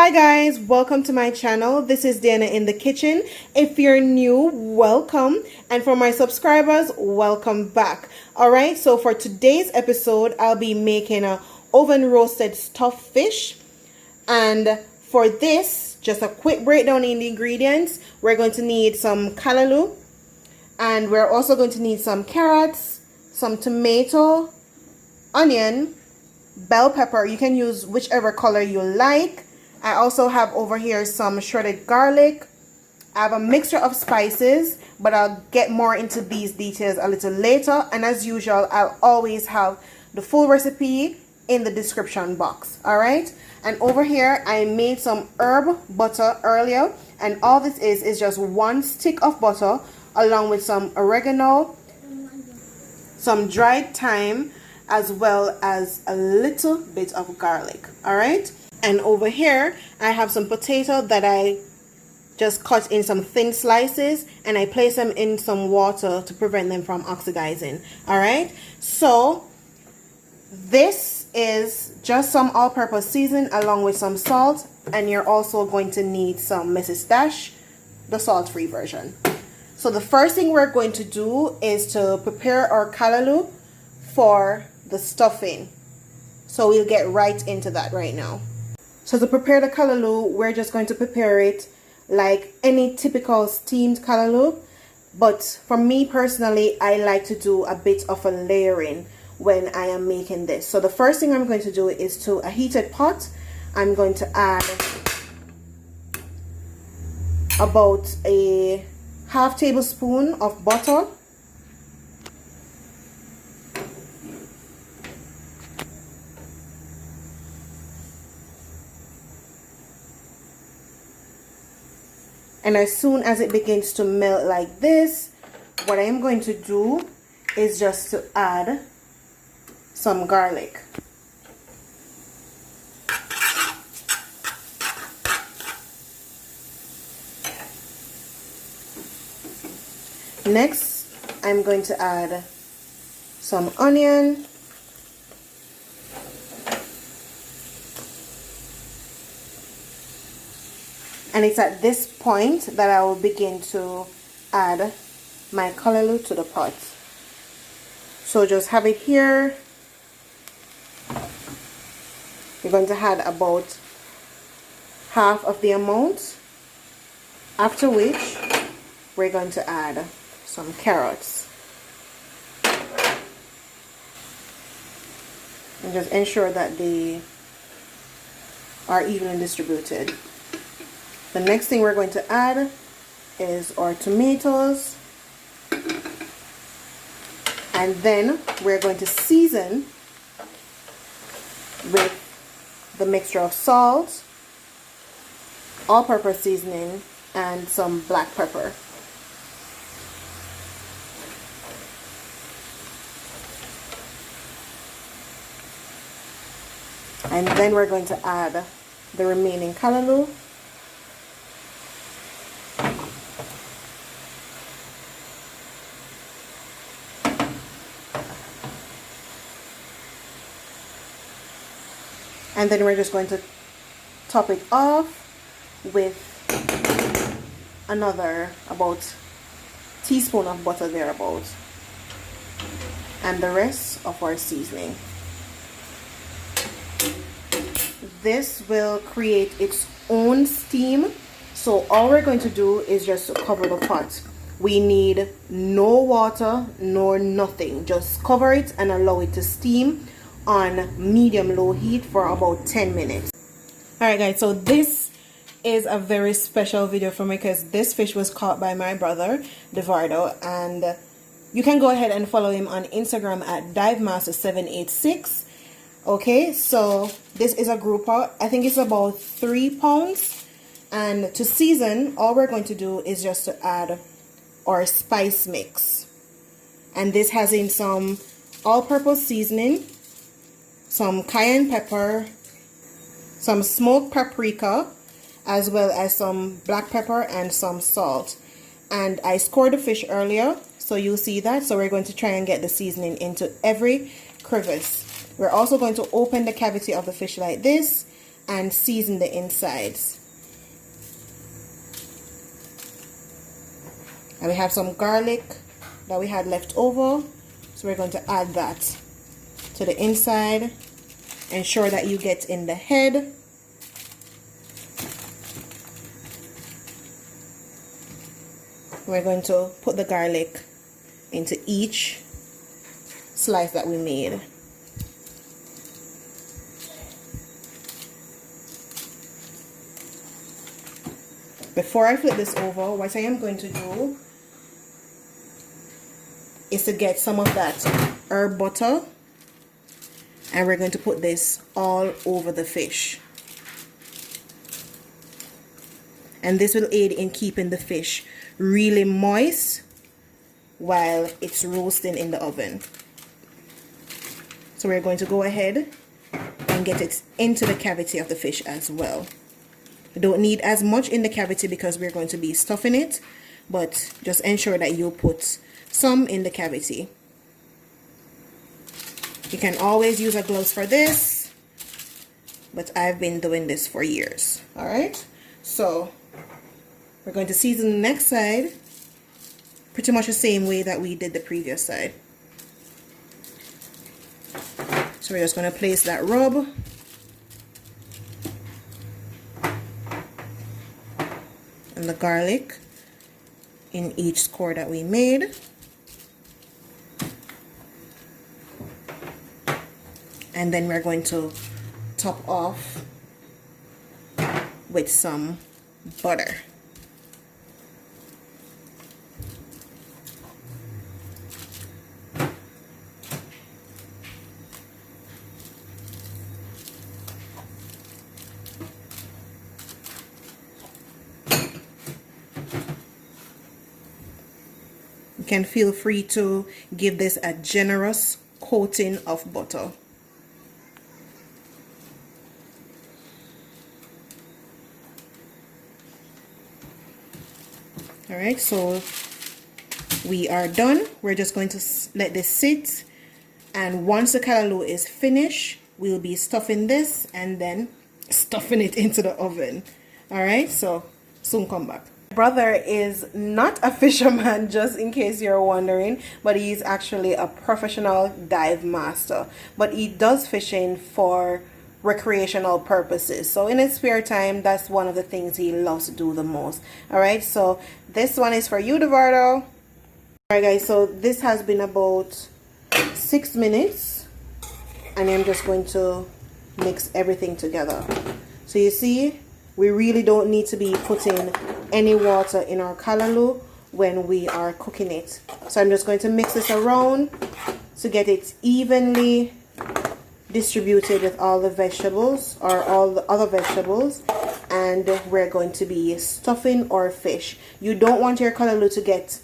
Hi guys, welcome to my channel. This is Dianna in the kitchen. If you're new, welcome, and for my subscribers, welcome back. All right, so for today's episode, I'll be making a oven roasted stuffed fish, and for this, just a quick breakdown in the ingredients. We're going to need some callaloo, and we're also going to need some carrots, some tomato, onion, bell pepper. You can use whichever color you like. I also have over here some shredded garlic. I have a mixture of spices, but I'll get more into these details a little later. And as usual, I'll always have the full recipe in the description box. All right. And over here, I made some herb butter earlier. And all this is just one stick of butter along with some oregano, some dried thyme, as well as a little bit of garlic. All right. And over here, I have some potato that I just cut in some thin slices, and I place them in some water to prevent them from oxidizing. All right. So this is just some all-purpose seasoning along with some salt, and you're also going to need some Mrs. Dash, the salt-free version. So the first thing we're going to do is to prepare our callaloo for the stuffing. So we'll get right into that right now. So to prepare the callaloo, we're just going to prepare it like any typical steamed callaloo. But for me personally, I like to do a bit of a layering when I am making this. So the first thing I'm going to do is to a heated pot, I'm going to add about a half tablespoon of butter. And as soon as it begins to melt like this, what I am going to do is just to add some garlic. Next, I'm going to add some onion. And it's at this point that I will begin to add my callaloo to the pot. So just have it here. You're going to add about half of the amount, after which we're going to add some carrots. And just ensure that they are evenly distributed. The next thing we're going to add is our tomatoes, and then we're going to season with the mixture of salt, all-purpose seasoning, and some black pepper. And then we're going to add the remaining callaloo. And then we're just going to top it off with another about teaspoon of butter thereabouts, and the rest of our seasoning. This will create its own steam, so all we're going to do is just cover the pot. We need no water nor nothing, just cover it and allow it to steam on medium-low heat for about 10 minutes. Alright guys, so this is a very special video for me because this fish was caught by my brother, Devardo, and you can go ahead and follow him on Instagram at divemaster786. Okay, so this is a grouper. I think it's about 3 pounds. And to season, all we're going to do is just to add our spice mix. And this has in some all-purpose seasoning, some cayenne pepper, some smoked paprika, as well as some black pepper and some salt. And I scored the fish earlier, so you'll see that. So we're going to try and get the seasoning into every crevice. We're also going to open the cavity of the fish like this and season the insides. And we have some garlic that we had left over, so we're going to add that to the inside. Ensure that you get in the head. We're going to put the garlic into each slice that we made. Before I flip this over, what I am going to do is to get some of that herb butter, and we're going to put this all over the fish. And this will aid in keeping the fish really moist while it's roasting in the oven. So we're going to go ahead and get it into the cavity of the fish as well. You don't need as much in the cavity because we're going to be stuffing it, but just ensure that you put some in the cavity. You can always use a gloves for this, but I've been doing this for years. Alright, so we're going to season the next side pretty much the same way that we did the previous side. So we're just going to place that rub and the garlic in each score that we made. And then we're going to top off with some butter. You can feel free to give this a generous coating of butter. Alright, so we are done. We're just going to let this sit, and once the callaloo is finished, we'll be stuffing this and then stuffing it into the oven. Alright, so soon come back. Brother is not a fisherman, just in case you're wondering, but he's actually a professional dive master, but he does fishing for recreational purposes. So in his spare time, that's one of the things he loves to do the most. All right, so this one is for you, Eduardo. All right guys, so this has been about 6 minutes, and I'm just going to mix everything together. So you see, we really don't need to be putting any water in our callaloo when we are cooking it. So I'm just going to mix this around to get it evenly distributed with all the vegetables, or all the other vegetables, and we're going to be stuffing our fish. You don't want your callaloo to get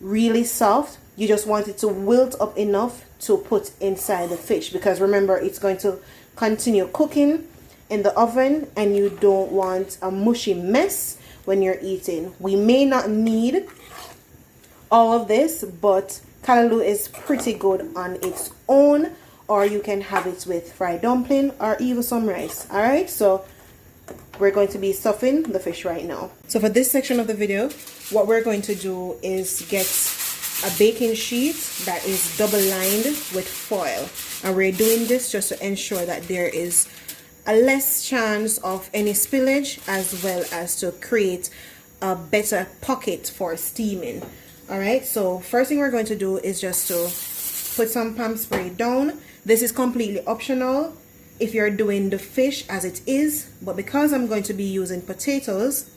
really soft. You just want it to wilt up enough to put inside the fish, because remember, it's going to continue cooking in the oven, and you don't want a mushy mess when you're eating. We may not need all of this, but callaloo is pretty good on its own, or you can have it with fried dumpling or even some rice. All right, so we're going to be stuffing the fish right now. So for this section of the video, what we're going to do is get a baking sheet that is double lined with foil, and we're doing this just to ensure that there is a less chance of any spillage, as well as to create a better pocket for steaming. All right, so first thing we're going to do is just to put some palm spray down. This is completely optional if you're doing the fish as it is, but because I'm going to be using potatoes,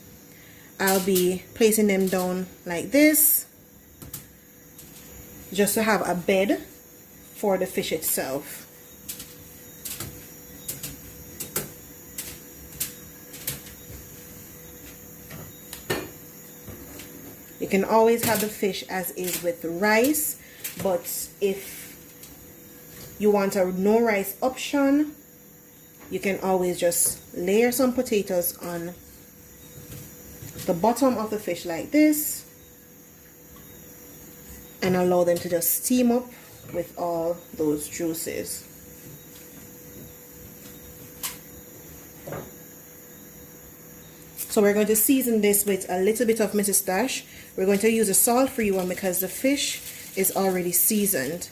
I'll be placing them down like this, just to have a bed for the fish itself. You can always have the fish as is with rice, but if you want a no rice option, you can always just layer some potatoes on the bottom of the fish like this, and allow them to just steam up with all those juices. So we're going to season this with a little bit of Mrs. Dash. We're going to use a salt-free one because the fish is already seasoned.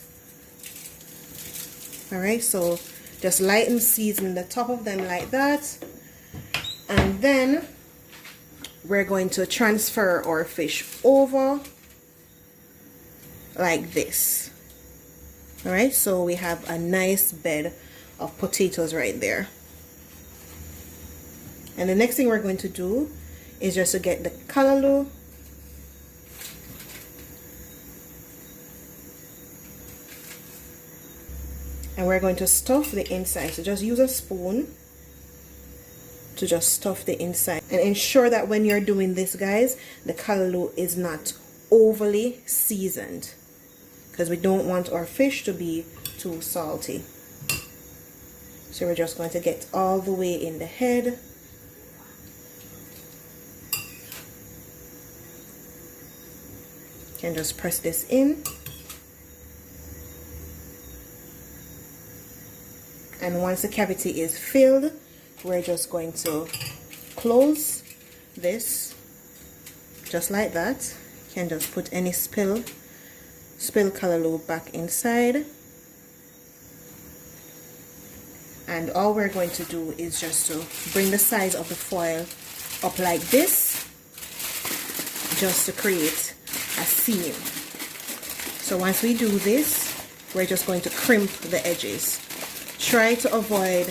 Alright, so just lightly season the top of them like that. And then we're going to transfer our fish over like this. Alright, so we have a nice bed of potatoes right there. And the next thing we're going to do is just to get the callaloo. And we're going to stuff the inside. So just use a spoon to just stuff the inside. And ensure that when you're doing this, guys, the callaloo is not overly seasoned, because we don't want our fish to be too salty. So we're just going to get all the way in the head. You can just press this in. And once the cavity is filled, we're just going to close this just like that. You can just put any spill callaloo back inside. And all we're going to do is just to bring the size of the foil up like this, just to create a seam. So once we do this, we're just going to crimp the edges. Try to avoid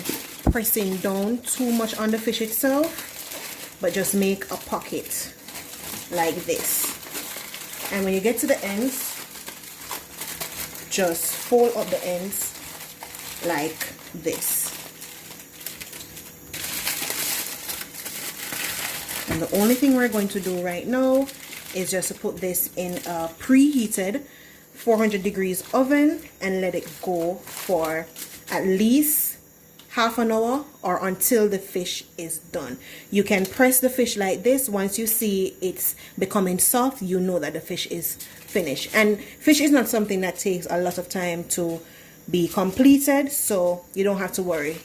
pressing down too much on the fish itself, but just make a pocket like this. And when you get to the ends, just fold up the ends like this. And the only thing we're going to do right now is just to put this in a preheated 400 degrees oven and let it go for at least half an hour or until the fish is done. You can press the fish like this. Once you see it's becoming soft, you know that the fish is finished. And fish is not something that takes a lot of time to be completed, so you don't have to worry.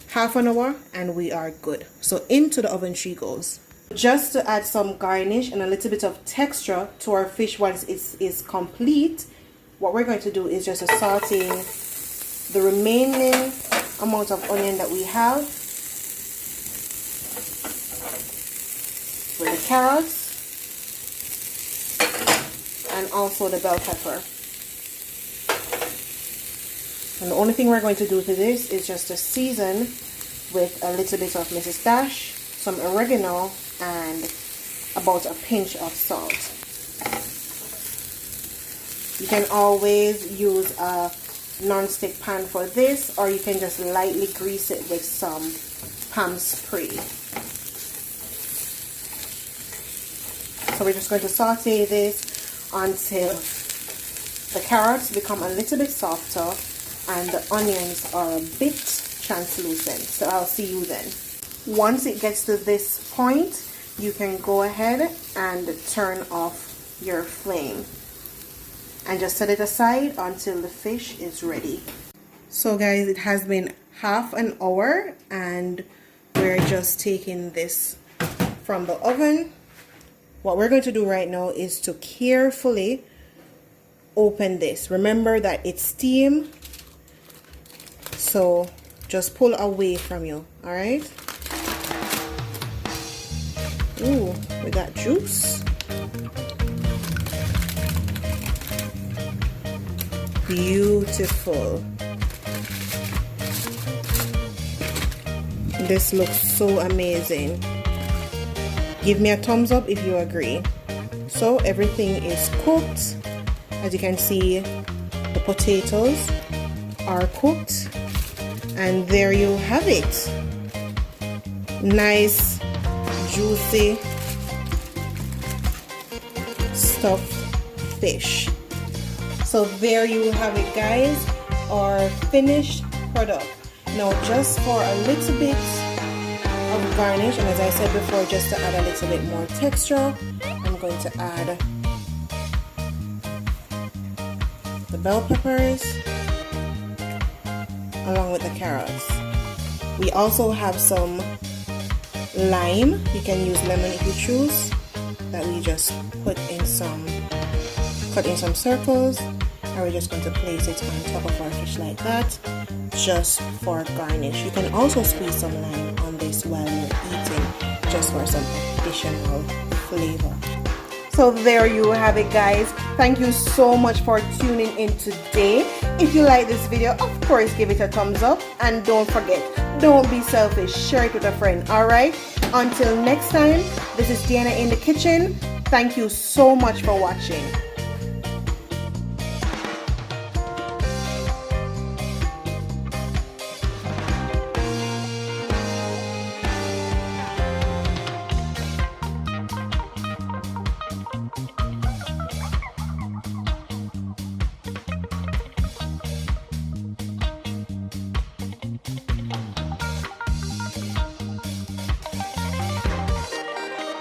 Half an hour and we are good. So into the oven she goes. Just to add some garnish and a little bit of texture to our fish once it is complete, what we're going to do is just to saute the remaining amount of onion that we have with the carrots and also the bell pepper. And the only thing we're going to do to this is just to season with a little bit of Mrs. Dash, some oregano, and about a pinch of salt. You can always use a non-stick pan for this, or you can just lightly grease it with some palm spray. So we're just going to saute this until the carrots become a little bit softer and the onions are a bit translucent. So I'll see you then. Once it gets to this point, you can go ahead and turn off your flame and just set it aside until the fish is ready. So guys, it has been half an hour and we're just taking this from the oven. What we're going to do right now is to carefully open this. Remember that it's steam, so just pull away from you. All right. Ooh, we got juice. Beautiful. This looks so amazing. Give me a thumbs up if you agree. So everything is cooked. As you can see, the potatoes are cooked. And there you have it. Nice, juicy, stuffed fish. So there you have it, guys, our finished product. Now just for a little bit of garnish, and as I said before, just to add a little bit more texture, I'm going to add the bell peppers along with the carrots. We also have some lime. You can use lemon if you choose. That we just cut in some circles, and we're just going to place it on top of our fish like that, just for garnish. You can also squeeze some lime on this while you're eating, just for some additional flavor. So there you have it, guys. Thank you so much for tuning in today. If you like this video, of course give it a thumbs up, and don't forget, don't be selfish, share it with a friend. Alright, until next time, this is Dianna in the kitchen. Thank you so much for watching.